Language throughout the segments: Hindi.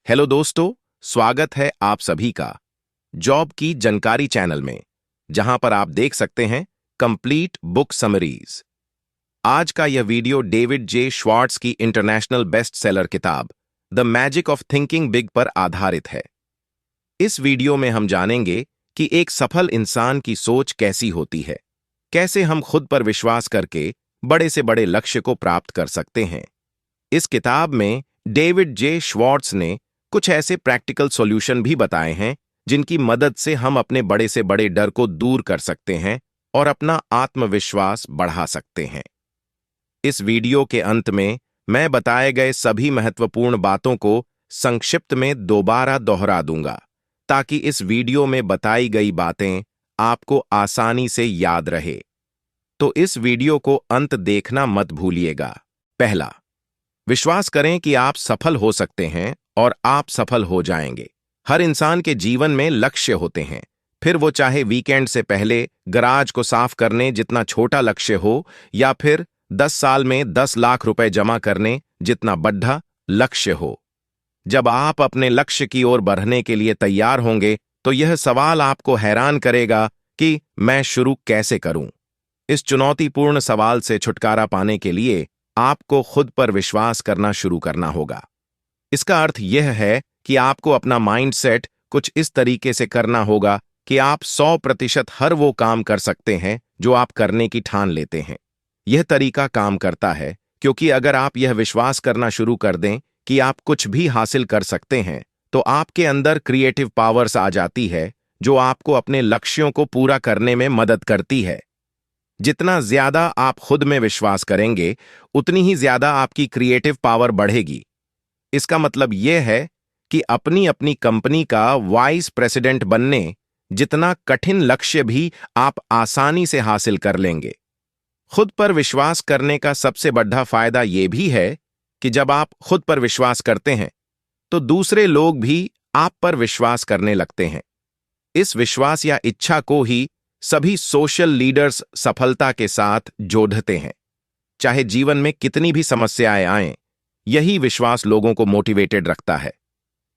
हेलो दोस्तों, स्वागत है आप सभी का जॉब की जानकारी चैनल में, जहां पर आप देख सकते हैं कंप्लीट बुक समरीज। आज का यह वीडियो डेविड जे श्वार्ट्ज की इंटरनेशनल बेस्ट सेलर किताब the magic of thinking big पर आधारित है। इस वीडियो में हम जानेंगे कि एक सफल इंसान की सोच कैसी होती है, कैसे हम खुद पर विश्वास करके बड़े से बड़े लक्ष्य को प्राप्त कर सकते हैं। इस किताब में डेविड जे श्वार्ट्ज ने कुछ ऐसे प्रैक्टिकल सॉल्यूशन भी बताए हैं जिनकी मदद से हम अपने बड़े से बड़े डर को दूर कर सकते हैं और अपना आत्मविश्वास बढ़ा सकते हैं। इस वीडियो के अंत में मैं बताए गए सभी महत्वपूर्ण बातों को संक्षिप्त में दोबारा दोहरा दूंगा, ताकि इस वीडियो में बताई गई बातें आपको आसानी से याद रहे। तो इस वीडियो को अंत देखना मत भूलिएगा। पहला, विश्वास करें कि आप सफल हो सकते हैं और आप सफल हो जाएंगे। हर इंसान के जीवन में लक्ष्य होते हैं, फिर वो चाहे वीकेंड से पहले गराज को साफ करने जितना छोटा लक्ष्य हो, या फिर 10 साल में 10 लाख रुपए जमा करने जितना बड़ा लक्ष्य हो। जब आप अपने लक्ष्य की ओर बढ़ने के लिए तैयार होंगे, तो यह सवाल आपको हैरान करेगा कि मैं शुरू कैसे करूं। इस चुनौतीपूर्ण सवाल से छुटकारा पाने के लिए आपको खुद पर विश्वास करना शुरू करना होगा। इसका अर्थ यह है कि आपको अपना माइंडसेट कुछ इस तरीके से करना होगा कि आप 100% हर वो काम कर सकते हैं जो आप करने की ठान लेते हैं। यह तरीका काम करता है क्योंकि अगर आप यह विश्वास करना शुरू कर दें कि आप कुछ भी हासिल कर सकते हैं, तो आपके अंदर क्रिएटिव पावर्स आ जाती है जो आपको अपने लक्ष्यों को पूरा करने में मदद करती है। जितना ज्यादा आप खुद में विश्वास करेंगे, उतनी ही ज्यादा आपकी क्रिएटिव पावर बढ़ेगी। इसका मतलब यह है कि अपनी अपनी कंपनी का वाइस प्रेसिडेंट बनने जितना कठिन लक्ष्य भी आप आसानी से हासिल कर लेंगे। खुद पर विश्वास करने का सबसे बड़ा फायदा यह भी है कि जब आप खुद पर विश्वास करते हैं, तो दूसरे लोग भी आप पर विश्वास करने लगते हैं। इस विश्वास या इच्छा को ही सभी सोशल लीडर्स सफलता के साथ जोड़ते हैं। चाहे जीवन में कितनी भी समस्याएं आएं, यही विश्वास लोगों को मोटिवेटेड रखता है।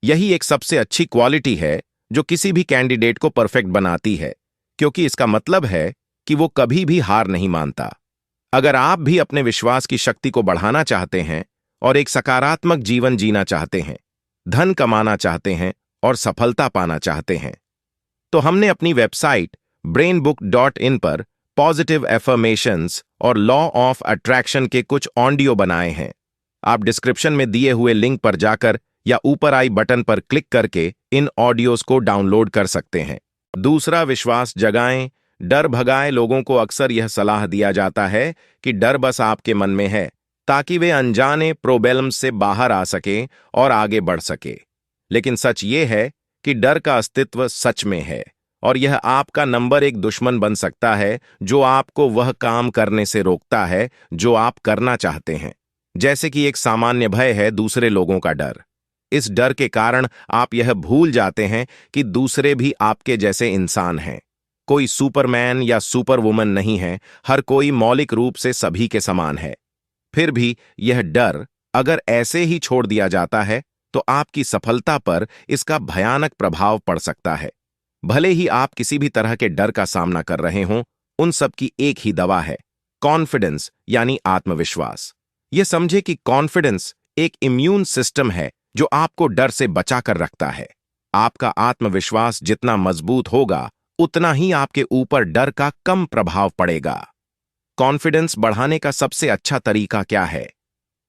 यही एक सबसे अच्छी क्वालिटी है जो किसी भी कैंडिडेट को परफेक्ट बनाती है, क्योंकि इसका मतलब है कि वो कभी भी हार नहीं मानता। अगर आप भी अपने विश्वास की शक्ति को बढ़ाना चाहते हैं और एक सकारात्मक जीवन जीना चाहते हैं, धन कमाना चाहते हैं और सफलता पाना चाहते हैं, तो हमने अपनी वेबसाइट brainbook.in पर पॉजिटिव एफर्मेशंस और लॉ ऑफ अट्रैक्शन के कुछ ऑडियो बनाए हैं। आप डिस्क्रिप्शन में दिए हुए लिंक पर जाकर या ऊपर आई बटन पर क्लिक करके इन ऑडियोज को डाउनलोड कर सकते हैं। दूसरा, विश्वास जगाएं, डर भगाएं। लोगों को अक्सर यह सलाह दिया जाता है कि डर बस आपके मन में है, ताकि वे अनजाने प्रॉब्लम्स से बाहर आ सकें और आगे बढ़ सके। लेकिन सच ये है कि डर का अस्तित्व सच में है, और यह आपका नंबर 1 दुश्मन बन सकता है जो आपको वह काम करने से रोकता है जो आप करना चाहते हैं। जैसे कि एक सामान्य भय है दूसरे लोगों का डर। इस डर के कारण आप यह भूल जाते हैं कि दूसरे भी आपके जैसे इंसान हैं। कोई सुपरमैन या सुपरवुमन नहीं है, हर कोई मौलिक रूप से सभी के समान है। फिर भी यह डर अगर ऐसे ही छोड़ दिया जाता है, तो आपकी सफलता पर इसका भयानक प्रभाव पड़ सकता है। भले ही आप किसी भी तरह के डर का सामना कर रहे हों, उन सब की एक ही दवा है, कॉन्फिडेंस यानी आत्मविश्वास। यह समझे कि कॉन्फिडेंस एक इम्यून सिस्टम है जो आपको डर से बचाकर रखता है। आपका आत्मविश्वास जितना मजबूत होगा, उतना ही आपके ऊपर डर का कम प्रभाव पड़ेगा। कॉन्फिडेंस बढ़ाने का सबसे अच्छा तरीका क्या है?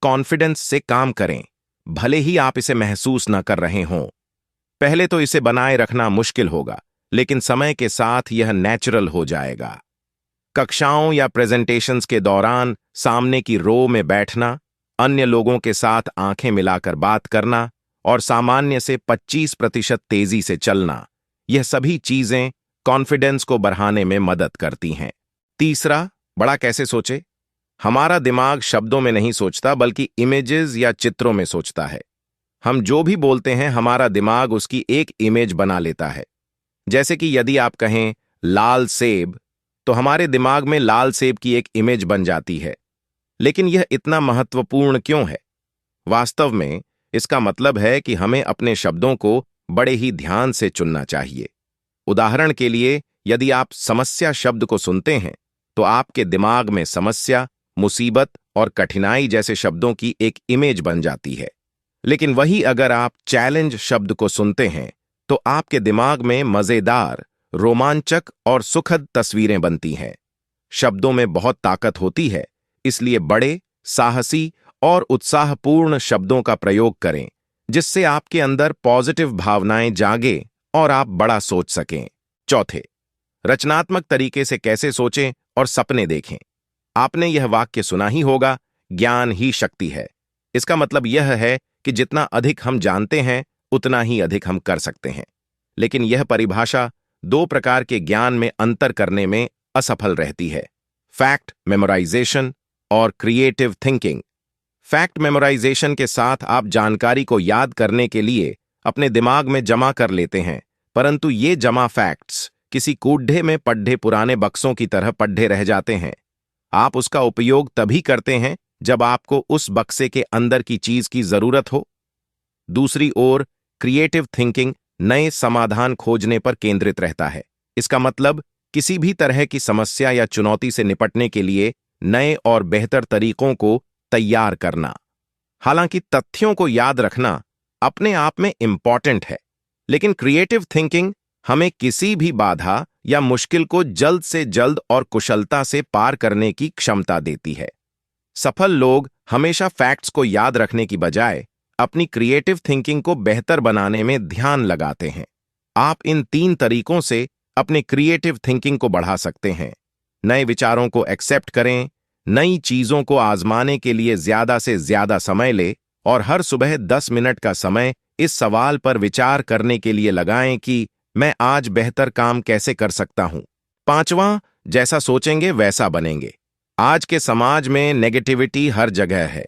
कॉन्फिडेंस से काम करें, भले ही आप इसे महसूस न कर रहे हों। पहले तो इसे बनाए रखना मुश्किल होगा, लेकिन समय के साथ यह नेचुरल हो जाएगा। कक्षाओं या प्रेजेंटेशंस के दौरान सामने की रो में बैठना, अन्य लोगों के साथ आंखें मिलाकर बात करना और सामान्य से 25% तेजी से चलना, यह सभी चीजें कॉन्फिडेंस को बढ़ाने में मदद करती हैं। तीसरा, बड़ा कैसे सोचे? हमारा दिमाग शब्दों में नहीं सोचता, बल्कि इमेजेस या चित्रों में सोचता है। हम जो भी बोलते हैं, हमारा दिमाग उसकी एक इमेज बना लेता है। जैसे कि यदि आप कहें लाल सेब, तो हमारे दिमाग में लाल सेब की एक इमेज बन जाती है। लेकिन यह इतना महत्वपूर्ण क्यों है? वास्तव में इसका मतलब है कि हमें अपने शब्दों को बड़े ही ध्यान से चुनना चाहिए। उदाहरण के लिए, यदि आप समस्या शब्द को सुनते हैं तो आपके दिमाग में समस्या, मुसीबत और कठिनाई जैसे शब्दों की एक इमेज बन जाती है। लेकिन वही अगर आप चैलेंज शब्द को सुनते हैं तो आपके दिमाग में मजेदार, रोमांचक और सुखद तस्वीरें बनती हैं। शब्दों में बहुत ताकत होती है, इसलिए बड़े, साहसी और उत्साहपूर्ण शब्दों का प्रयोग करें, जिससे आपके अंदर पॉजिटिव भावनाएं जागे और आप बड़ा सोच सकें। चौथे, रचनात्मक तरीके से कैसे सोचें और सपने देखें। आपने यह वाक्य सुना ही होगा, ज्ञान ही शक्ति है। इसका मतलब यह है कि जितना अधिक हम जानते हैं उतना ही अधिक हम कर सकते हैं। लेकिन यह परिभाषा दो प्रकार के ज्ञान में अंतर करने में असफल रहती है: फैक्ट मेमोराइजेशन और क्रिएटिव थिंकिंग। फैक्ट मेमोराइजेशन के साथ आप जानकारी को याद करने के लिए अपने दिमाग में जमा कर लेते हैं, परंतु ये जमा फैक्ट्स किसी कूढ़े में पढ़े पुराने बक्सों की तरह पढ़े रह जाते हैं। आप उसका उपयोग तभी करते हैं जब आपको उस बक्से के अंदर की चीज की जरूरत हो। दूसरी ओर, क्रिएटिव थिंकिंग नए समाधान खोजने पर केंद्रित रहता है। इसका मतलब किसी भी तरह की समस्या या चुनौती से निपटने के लिए नए और बेहतर तरीकों को तैयार करना। हालांकि तथ्यों को याद रखना अपने आप में इंपॉर्टेंट है, लेकिन क्रिएटिव थिंकिंग हमें किसी भी बाधा या मुश्किल को जल्द से जल्द और कुशलता से पार करने की क्षमता देती है। सफल लोग हमेशा फैक्ट्स को याद रखने की बजाय अपनी क्रिएटिव थिंकिंग को बेहतर बनाने में ध्यान लगाते हैं। आप इन 3 तरीकों से अपने क्रिएटिव थिंकिंग को बढ़ा सकते हैं। नए विचारों को एक्सेप्ट करें, नई चीजों को आजमाने के लिए ज्यादा से ज्यादा समय ले और हर सुबह 10 मिनट का समय इस सवाल पर विचार करने के लिए लगाएं कि मैं आज बेहतर काम कैसे कर सकता हूं। 5वां, जैसा सोचेंगे वैसा बनेंगे। आज के समाज में नेगेटिविटी हर जगह है।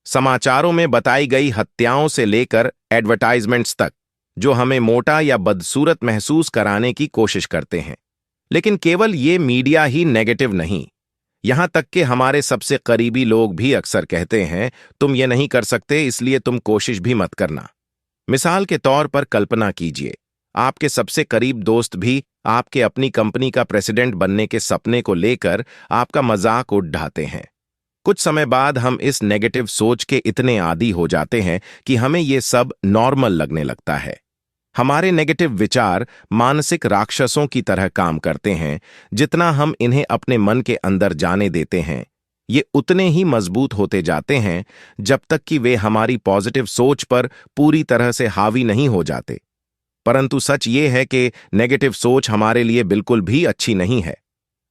समाचारों में बताई गई हत्याओं से लेकर एडवर्टाइजमेंट्स तक, जो हमें मोटा या बदसूरत महसूस कराने की कोशिश करते हैं। लेकिन केवल ये मीडिया ही नेगेटिव नहीं, यहां तक कि हमारे सबसे करीबी लोग भी अक्सर कहते हैं, तुम ये नहीं कर सकते इसलिए तुम कोशिश भी मत करना। मिसाल के तौर पर कल्पना कीजिए, आपके सबसे करीब दोस्त भी आपके अपनी कंपनी का प्रेसिडेंट बनने के सपने को लेकर आपका मजाक उड़ाते हैं। कुछ समय बाद हम इस नेगेटिव सोच के इतने आदी हो जाते हैं कि हमें ये सब नॉर्मल लगने लगता है। हमारे नेगेटिव विचार मानसिक राक्षसों की तरह काम करते हैं। जितना हम इन्हें अपने मन के अंदर जाने देते हैं, ये उतने ही मजबूत होते जाते हैं जब तक कि वे हमारी पॉजिटिव सोच पर पूरी तरह से हावी नहीं हो जाते। परंतु सच ये है कि नेगेटिव सोच हमारे लिए बिल्कुल भी अच्छी नहीं है।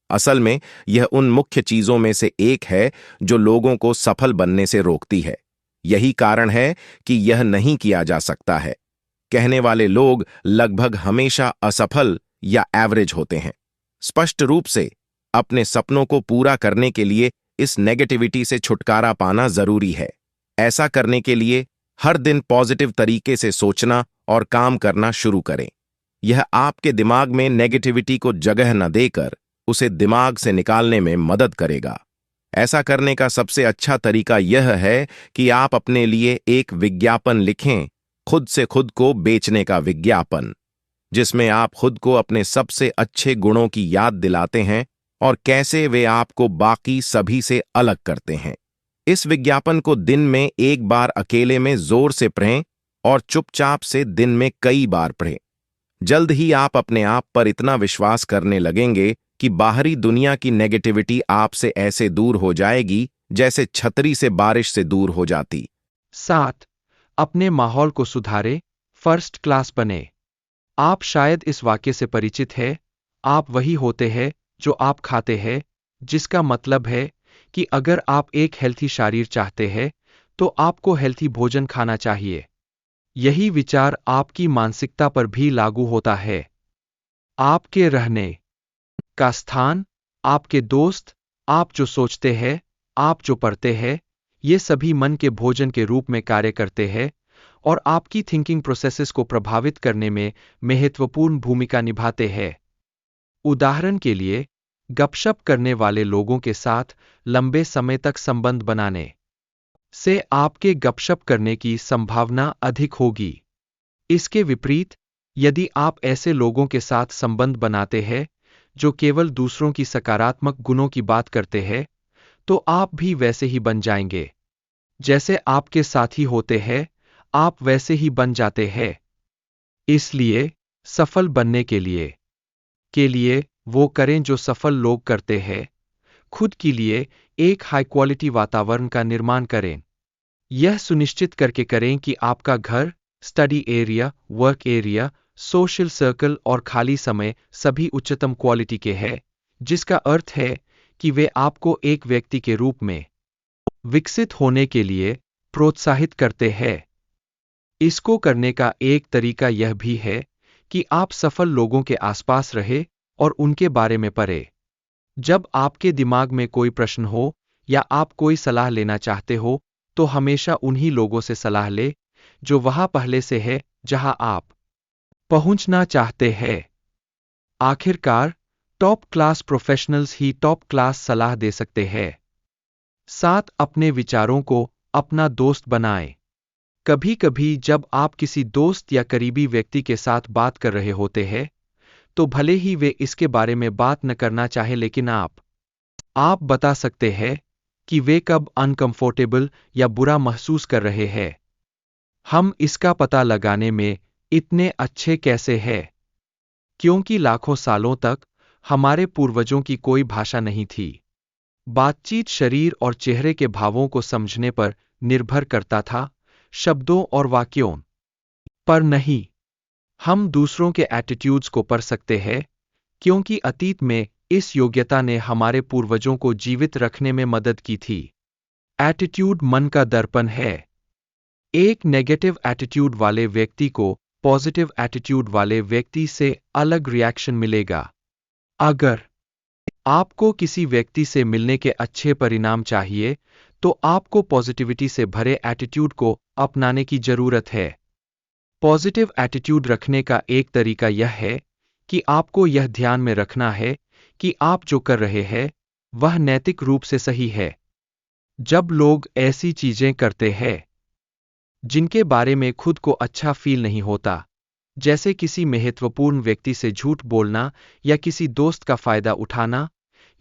असल में यह उन मुख्य चीजों में से एक है जो लोगों को सफल बनने से रोकती है। यही कारण है कि यह नहीं किया जा सकता है। कहने वाले लोग लगभग हमेशा असफल या एवरेज होते हैं। स्पष्ट रूप से अपने सपनों को पूरा करने के लिए इस नेगेटिविटी से छुटकारा पाना जरूरी है। ऐसा करने के लिए हर दिन पॉजिटिव तरीके से सोचना और काम करना शुरू करें। यह आपके दिमाग में नेगेटिविटी को जगह न देकर उसे दिमाग से निकालने में मदद करेगा। ऐसा करने का सबसे अच्छा तरीका यह है कि आप अपने लिए एक विज्ञापन लिखें, खुद से खुद को बेचने का विज्ञापन, जिसमें आप खुद को अपने सबसे अच्छे गुणों की याद दिलाते हैं और कैसे वे आपको बाकी सभी से अलग करते हैं। इस विज्ञापन को दिन में एक बार अकेले में जोर से पढ़ें और चुपचाप से दिन में कई बार पढ़ें। जल्द ही आप अपने आप पर इतना विश्वास करने लगेंगे कि बाहरी दुनिया की नेगेटिविटी आपसे ऐसे दूर हो जाएगी जैसे छतरी से बारिश से दूर हो जाती। 7. अपने माहौल को सुधारे, फर्स्ट क्लास बने। आप शायद इस वाक्य से परिचित है, आप वही होते हैं जो आप खाते हैं, जिसका मतलब है कि अगर आप एक हेल्थी शरीर चाहते हैं तो आपको हेल्थी भोजन खाना चाहिए। यही विचार आपकी मानसिकता पर भी लागू होता है। आपके रहने का स्थान, आपके दोस्त, आप जो सोचते हैं, आप जो पढ़ते हैं, ये सभी मन के भोजन के रूप में कार्य करते हैं और आपकी थिंकिंग प्रोसेसेस को प्रभावित करने में महत्वपूर्ण भूमिका निभाते हैं। उदाहरण के लिए, गपशप करने वाले लोगों के साथ लंबे समय तक संबंध बनाने से आपके गपशप करने की संभावना अधिक होगी। इसके विपरीत, यदि आप ऐसे लोगों के साथ संबंध बनाते हैं जो केवल दूसरों की सकारात्मक गुणों की बात करते हैं, तो आप भी वैसे ही बन जाएंगे। जैसे आपके साथी होते हैं, आप वैसे ही बन जाते हैं। इसलिए, सफल बनने के लिए वो करें जो सफल लोग करते हैं। खुद के लिए एक हाई क्वालिटी वातावरण का निर्माण करें। यह सुनिश्चित करके करें कि आपका घर, study area, work area, social circle और खाली समय सभी उच्चतम क्वालिटी के हैं, जिसका अर्थ है कि वे आपको एक व्यक्ति के रूप में विकसित होने के लिए प्रोत्साहित करते हैं। इसको करने का एक तरीका यह भी है कि आप सफल लोगों के आसपास रहे और उनके बारे में पढ़ें। जब आपके दिमाग में कोई प्रश्न हो या आप कोई सलाह लेना चाहते हो, तो हमेशा उन्हीं लोगों से सलाह ले जो वहां पहले से है जहां आप पहुंचना चाहते हैं। आखिरकार, टॉप क्लास प्रोफेशनल्स ही टॉप क्लास सलाह दे सकते हैं। 7. अपने विचारों को अपना दोस्त बनाएं। कभी कभी जब आप किसी दोस्त या करीबी व्यक्ति के साथ बात कर रहे होते हैं, तो भले ही वे इसके बारे में बात न करना चाहे, लेकिन आप बता सकते हैं कि वे कब अनकंफर्टेबल या बुरा महसूस कर रहे हैं। हम इसका पता लगाने में इतने अच्छे कैसे हैं? क्योंकि लाखों सालों तक हमारे पूर्वजों की कोई भाषा नहीं थी। बातचीत शरीर और चेहरे के भावों को समझने पर निर्भर करता था, शब्दों और वाक्यों पर नहीं। हम दूसरों के एटीट्यूड्स को पढ़ सकते हैं, क्योंकि अतीत में इस योग्यता ने हमारे पूर्वजों को जीवित रखने में मदद की थी। एटीट्यूड मन का दर्पण है। एक नेगेटिव एटीट्यूड वाले व्यक्ति को पॉजिटिव एटीट्यूड वाले व्यक्ति से अलग रिएक्शन मिलेगा। अगर आपको किसी व्यक्ति से मिलने के अच्छे परिणाम चाहिए, तो आपको पॉजिटिविटी से भरे एटीट्यूड को अपनाने की जरूरत है। पॉजिटिव एटीट्यूड रखने का एक तरीका यह है कि आपको यह ध्यान में रखना है कि आप जो कर रहे हैं वह नैतिक रूप से सही है। जब लोग ऐसी चीजें करते हैं जिनके बारे में खुद को अच्छा फील नहीं होता, जैसे किसी महत्वपूर्ण व्यक्ति से झूठ बोलना या किसी दोस्त का फायदा उठाना,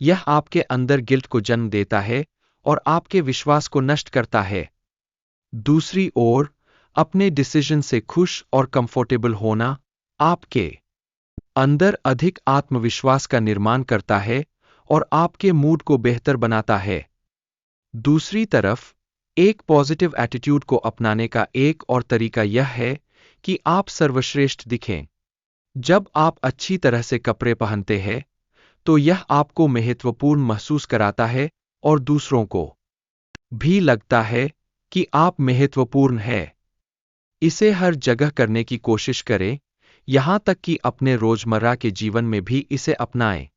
यह आपके अंदर गिल्ट को जन्म देता है और आपके विश्वास को नष्ट करता है। दूसरी ओर, अपने डिसीजन से खुश और कंफर्टेबल होना आपके अंदर अधिक आत्मविश्वास का निर्माण करता है और आपके मूड को बेहतर बनाता है। दूसरी तरफ, एक पॉजिटिव एटीट्यूड को अपनाने का एक और तरीका यह है कि आप सर्वश्रेष्ठ दिखें। जब आप अच्छी तरह से कपड़े पहनते हैं, तो यह आपको महत्वपूर्ण महसूस कराता है और दूसरों को भी लगता है कि आप महत्वपूर्ण हैं। इसे हर जगह करने की कोशिश करें, यहां तक कि अपने रोजमर्रा के जीवन में भी इसे अपनाएं।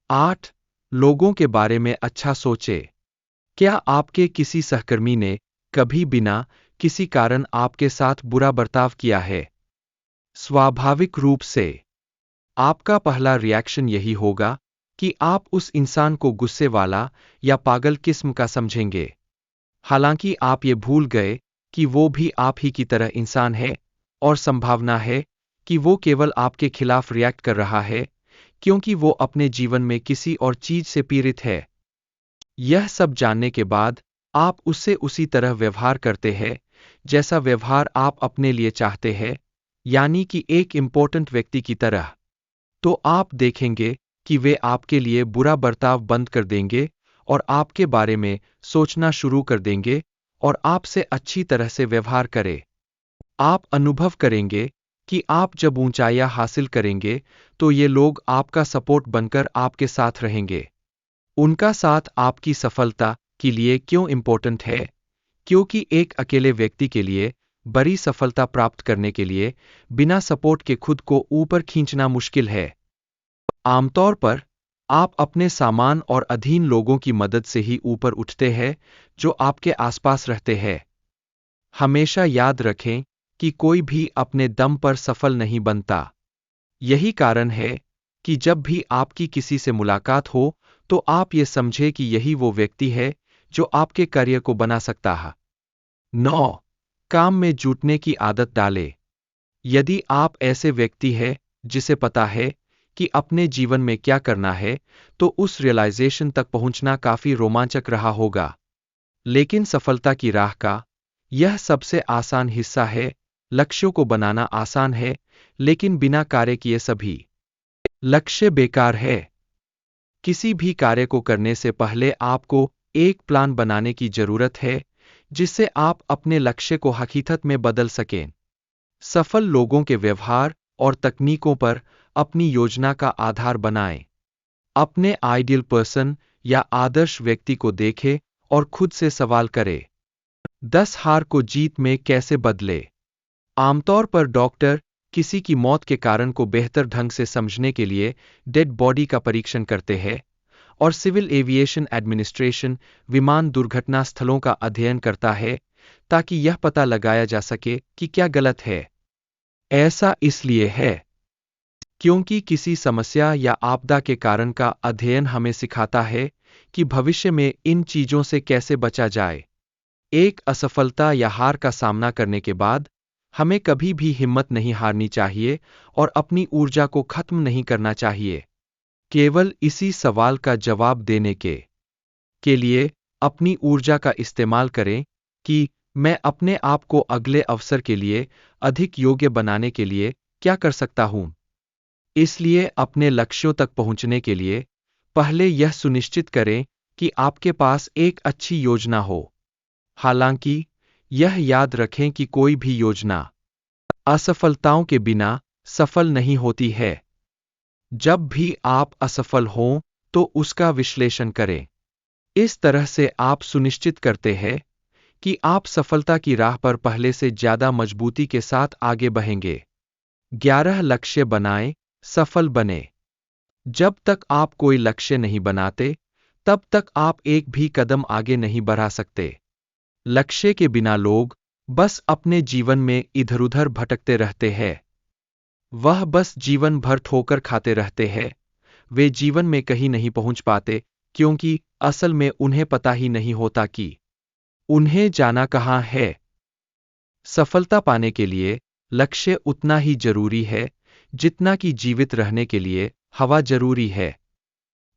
8. लोगों के बारे में अच्छा सोचें। क्या आपके किसी सहकर्मी ने कभी बिना किसी कारण आपके साथ बुरा बर्ताव किया है? स्वाभाविक रूप से आपका पहला रिएक्शन यही होगा कि आप उस इंसान को गुस्से वाला या पागल किस्म का समझेंगे। हालांकि आप ये भूल गए कि वो भी आप ही की तरह इंसान है और संभावना है कि वो केवल आपके खिलाफ रिएक्ट कर रहा है क्योंकि वो अपने जीवन में किसी और चीज से पीड़ित है। यह सब जानने के बाद आप उससे उसी तरह व्यवहार करते हैं जैसा व्यवहार आप अपने लिए चाहते हैं, यानी कि एक इम्पोर्टेंट व्यक्ति की तरह। तो आप देखेंगे कि वे आपके लिए बुरा बर्ताव बंद कर देंगे और आपके बारे में सोचना शुरू कर देंगे और आपसे अच्छी तरह से व्यवहार करें। आप अनुभव करेंगे कि आप जब ऊंचाइयां हासिल करेंगे, तो ये लोग आपका सपोर्ट बनकर आपके साथ रहेंगे। उनका साथ आपकी सफलता के लिए क्यों इंपॉर्टेंट है? क्योंकि एक अकेले व्यक्ति के लिए बड़ी सफलता प्राप्त करने के लिए बिना सपोर्ट के खुद को ऊपर खींचना मुश्किल है। आमतौर पर आप अपने सामान और अधीन लोगों की मदद से ही ऊपर उठते हैं जो आपके आसपास रहते हैं। हमेशा याद रखें कि कोई भी अपने दम पर सफल नहीं बनता। यही कारण है कि जब भी आपकी किसी से मुलाकात हो, तो आप ये समझे कि यही वो व्यक्ति है जो आपके करियर को बना सकता है। 9. काम में जुटने की आदत डालें। यदि आप ऐसे व्यक्ति हैं जिसे पता है कि अपने जीवन में क्या करना है, तो उस रियलाइजेशन तक पहुंचना काफी रोमांचक रहा होगा। लेकिन सफलता की राह का यह सबसे आसान हिस्सा है। लक्ष्यों को बनाना आसान है, लेकिन बिना कार्य किए सभी लक्ष्य बेकार है। किसी भी कार्य को करने से पहले आपको एक प्लान बनाने की जरूरत है, जिससे आप अपने लक्ष्य को हकीकत में बदल सकें। सफल लोगों के व्यवहार और तकनीकों पर अपनी योजना का आधार बनाएं। अपने आइडियल पर्सन या आदर्श व्यक्ति को देखें और खुद से सवाल करें, 10 हार को जीत में कैसे बदले। आमतौर पर डॉक्टर किसी की मौत के कारण को बेहतर ढंग से समझने के लिए डेड बॉडी का परीक्षण करते हैं, और सिविल एविएशन एडमिनिस्ट्रेशन विमान दुर्घटना स्थलों का अध्ययन करता है ताकि यह पता लगाया जा सके कि क्या गलत है। ऐसा इसलिए है क्योंकि किसी समस्या या आपदा के कारण का अध्ययन हमें सिखाता है कि भविष्य में इन चीजों से कैसे बचा जाए। एक असफलता या हार का सामना करने के बाद हमें कभी भी हिम्मत नहीं हारनी चाहिए और अपनी ऊर्जा को खत्म नहीं करना चाहिए। केवल इसी सवाल का जवाब देने के लिए अपनी ऊर्जा का इस्तेमाल करें कि मैं अपने आप को अगले अवसर के लिए अधिक योग्य बनाने के लिए क्या कर सकता हूं। इसलिए अपने लक्ष्यों तक पहुंचने के लिए पहले यह सुनिश्चित करें कि आपके पास एक अच्छी योजना हो। हालांकि यह याद रखें कि कोई भी योजना असफलताओं के बिना सफल नहीं होती है। जब भी आप असफल हों तो उसका विश्लेषण करें। इस तरह से आप सुनिश्चित करते हैं कि आप सफलता की राह पर पहले से ज्यादा मजबूती के साथ आगे बढ़ेंगे। 11 लक्ष्य बनाएं, सफल बने। जब तक आप कोई लक्ष्य नहीं बनाते, तब तक आप एक भी कदम आगे नहीं बढ़ा सकते। लक्ष्य के बिना लोग बस अपने जीवन में इधर-उधर भटकते रहते हैं। वह बस जीवन भर ठोकर खाते रहते हैं। वे जीवन में कहीं नहीं पहुंच पाते क्योंकि असल में उन्हें पता ही नहीं होता कि उन्हें जाना कहां है। सफलता पाने के लिए लक्ष्य उतना ही जरूरी है जितना कि जीवित रहने के लिए हवा जरूरी है।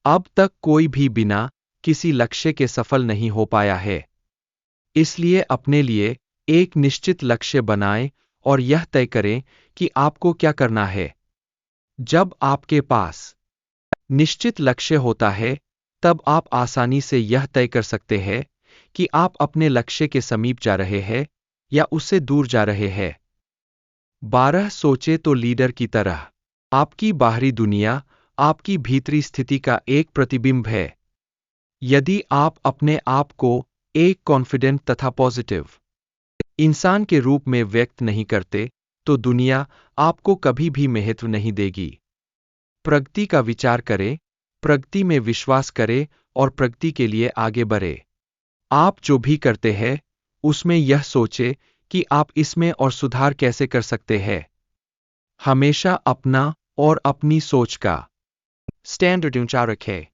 अब तक कोई भी बिना किसी लक्ष्य के सफल नहीं हो पाया है। इसलिए अपने लिए एक निश्चित लक्ष्य बनाएं और यह तय करें कि आपको क्या करना है। जब आपके पास निश्चित लक्ष्य होता है, तब आप आसानी से यह तय कर सकते हैं कि आप अपने लक्ष्य के समीप जा रहे हैं या उससे दूर जा रहे हैं। 12 सोचे तो लीडर की तरह। आपकी बाहरी दुनिया आपकी भीतरी स्थिति का एक प्रतिबिंब है। यदि आप अपने आप को एक कॉन्फिडेंट तथा पॉजिटिव इंसान के रूप में व्यक्त नहीं करते, तो दुनिया आपको कभी भी महत्व नहीं देगी। प्रगति का विचार करें, प्रगति में विश्वास करें और प्रगति के लिए आगे बढ़े। आप जो भी करते हैं, उसमें यह सोचे कि आप इसमें और सुधार कैसे कर सकते हैं। हमेशा अपना और अपनी सोच का स्टैंडर्ड ऊंचा रखें।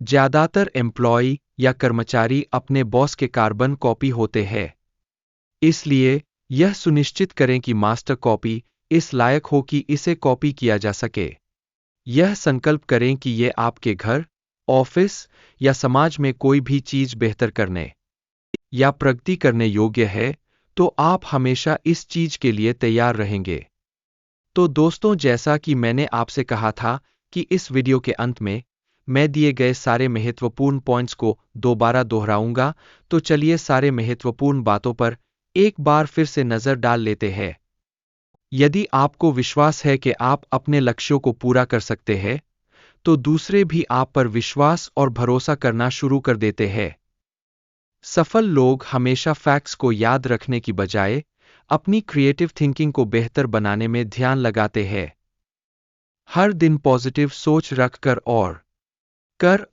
ज्यादातर एम्प्लॉय या कर्मचारी अपने बॉस के कार्बन कॉपी होते हैं। इसलिए यह सुनिश्चित करें कि मास्टर कॉपी इस लायक हो कि इसे कॉपी किया जा सके। यह संकल्प करें कि यह आपके घर, ऑफिस या समाज में कोई भी चीज बेहतर करने या प्रगति करने योग्य है, तो आप हमेशा इस चीज के लिए तैयार रहेंगे। तो दोस्तों, जैसा कि मैंने आपसे कहा था कि इस वीडियो के अंत में मैं दिए गए सारे महत्वपूर्ण पॉइंट्स को दोबारा दोहराऊंगा, तो चलिए सारे महत्वपूर्ण बातों पर एक बार फिर से नजर डाल लेते हैं। यदि आपको विश्वास है कि आप अपने लक्ष्यों को पूरा कर सकते हैं, तो दूसरे भी आप पर विश्वास और भरोसा करना शुरू कर देते हैं। सफल लोग हमेशा फैक्ट्स को याद रखने की बजाय अपनी क्रिएटिव थिंकिंग को बेहतर बनाने में ध्यान लगाते हैं। हर दिन पॉजिटिव सोच रखकर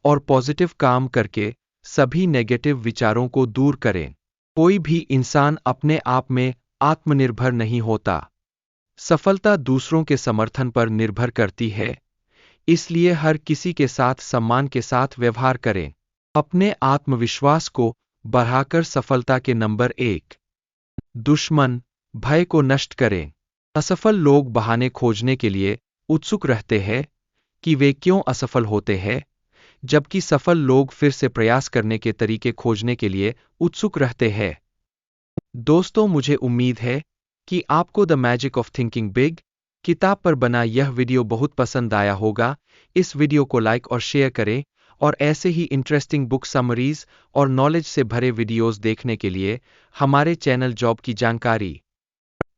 और पॉजिटिव काम करके सभी नेगेटिव विचारों को दूर करें। कोई भी इंसान अपने आप में आत्मनिर्भर नहीं होता। सफलता दूसरों के समर्थन पर निर्भर करती है। इसलिए हर किसी के साथ सम्मान के साथ व्यवहार करें। अपने आत्मविश्वास को बढ़ाकर सफलता के नंबर 1 दुश्मन भय को नष्ट करें। असफल लोग बहाने खोजने के लिए उत्सुक रहते हैं कि वे क्यों असफल होते हैं, जबकि सफल लोग फिर से प्रयास करने के तरीके खोजने के लिए उत्सुक रहते हैं। दोस्तों, मुझे उम्मीद है कि आपको the magic of thinking big किताब पर बना यह वीडियो बहुत पसंद आया होगा। इस वीडियो को लाइक और शेयर करें और ऐसे ही इंटरेस्टिंग बुक समरीज और नॉलेज से भरे वीडियोस देखने के लिए हमारे चैनल जॉब की जानकारी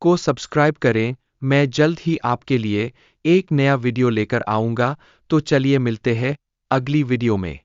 को सब्सक्राइब करें। मैं जल्द ही आपके लिए एक नया वीडियो लेकर आऊंगा। तो चलिए मिलते हैं अगली वीडियो में।